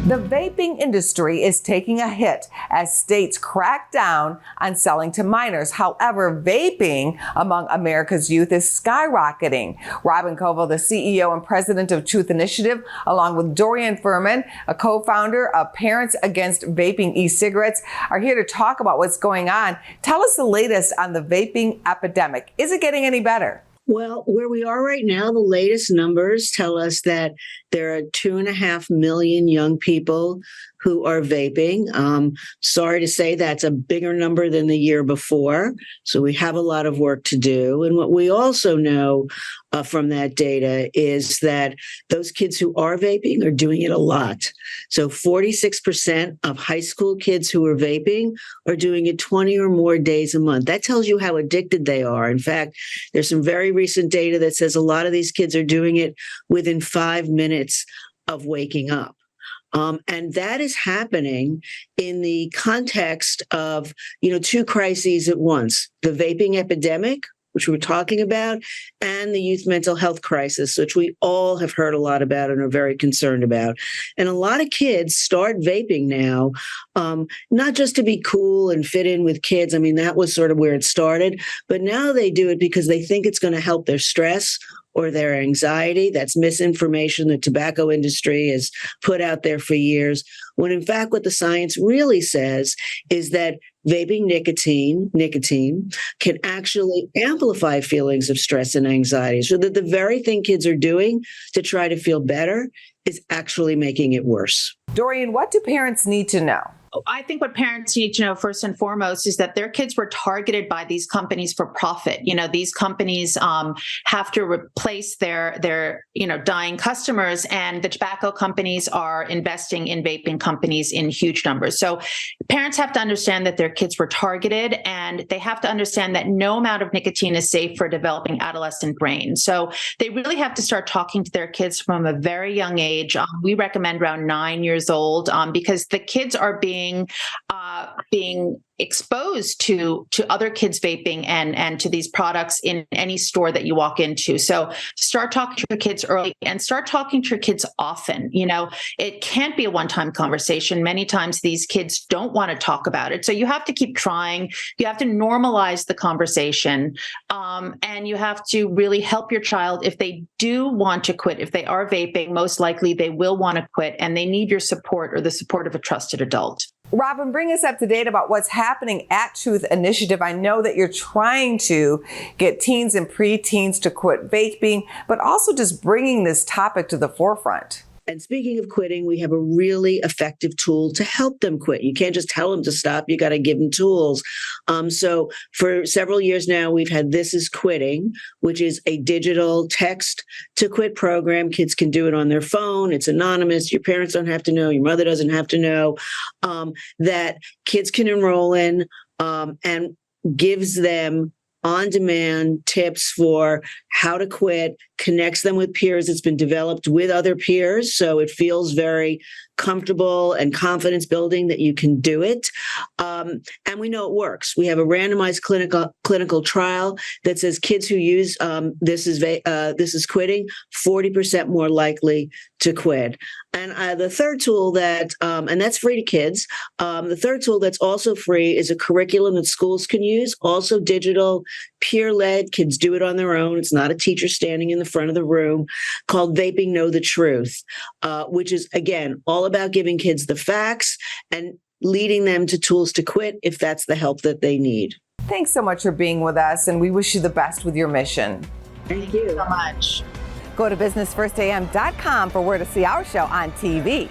The vaping industry is taking a hit as states crack down on selling to minors. However, vaping among America's youth is skyrocketing. Robin Koval, the CEO and president of Truth Initiative, along with Dorian Fuhrman, a co-founder of Parents Against Vaping E-Cigarettes, are here to talk about what's going on. Tell us the latest on the vaping epidemic. Is it getting any better? Well, where we are right now, the latest numbers tell us that there are 2.5 million young people who are vaping. Sorry to say that's a bigger number than the year before. So we have a lot of work to do. And what we also know from that data is that those kids who are vaping are doing it a lot. So 46% of high school kids who are vaping are doing it 20 or more days a month. That tells you how addicted they are. In fact, there's some very recent data that says a lot of these kids are doing it within 5 minutes of waking up. And that is happening in the context of, two crises at once: the vaping epidemic, which we're talking about, and the youth mental health crisis, which we all have heard a lot about and are very concerned about. And a lot of kids start vaping now, not just to be cool and fit in with kids. I mean, that was sort of where it started. But now they do it because they think it's going to help their stress or their anxiety. That's misinformation the tobacco industry has put out there for years, when in fact what the science really says is that vaping nicotine can actually amplify feelings of stress and anxiety, so that the very thing kids are doing to try to feel better is actually making it worse. Dorian, what do parents need to know? I think what parents need to know first and foremost is that their kids were targeted by these companies for profit. These companies have to replace their dying customers, and the tobacco companies are investing in vaping companies in huge numbers. So parents have to understand that their kids were targeted, and they have to understand that no amount of nicotine is safe for a developing adolescent brain. So they really have to start talking to their kids from a very young age. We recommend around 9 years old, because the kids are being exposed to other kids vaping and to these products in any store that you walk into. So start talking to your kids early and start talking to your kids often. It can't be a one-time conversation. Many times these kids don't want to talk about it. So you have to keep trying. You have to normalize the conversation. And you have to really help your child. If they do want to quit, if they are vaping, most likely they will want to quit, and they need your support or the support of a trusted adult. Robin, bring us up to date about what's happening at Truth Initiative. I know that you're trying to get teens and preteens to quit vaping, but also just bringing this topic to the forefront. And speaking of quitting, we have a really effective tool to help them quit. You can't just tell them to stop. You got to give them tools. So for several years now, we've had This Is Quitting, which is a digital text to quit program. Kids can do it on their phone. It's anonymous. Your parents don't have to know. Your mother doesn't have to know. That kids can enroll in and gives them on-demand tips for how to quit, connects them with peers. It's been developed with other peers, so it feels very comfortable and confidence building that you can do it. And we know it works. We have a randomized clinical trial that says kids who use This Is Quitting, 40% more likely to quit. And the third tool and that's free to kids. The third tool that's also free is a curriculum that schools can use, also digital, peer-led. Kids do it on their own. It's not a teacher standing in the front of the room, called Vaping Know the Truth, which is, again, all about giving kids the facts and leading them to tools to quit if that's the help that they need. Thanks so much for being with us, and we wish you the best with your mission. Thank you so much. Go to businessfirstam.com for where to see our show on TV.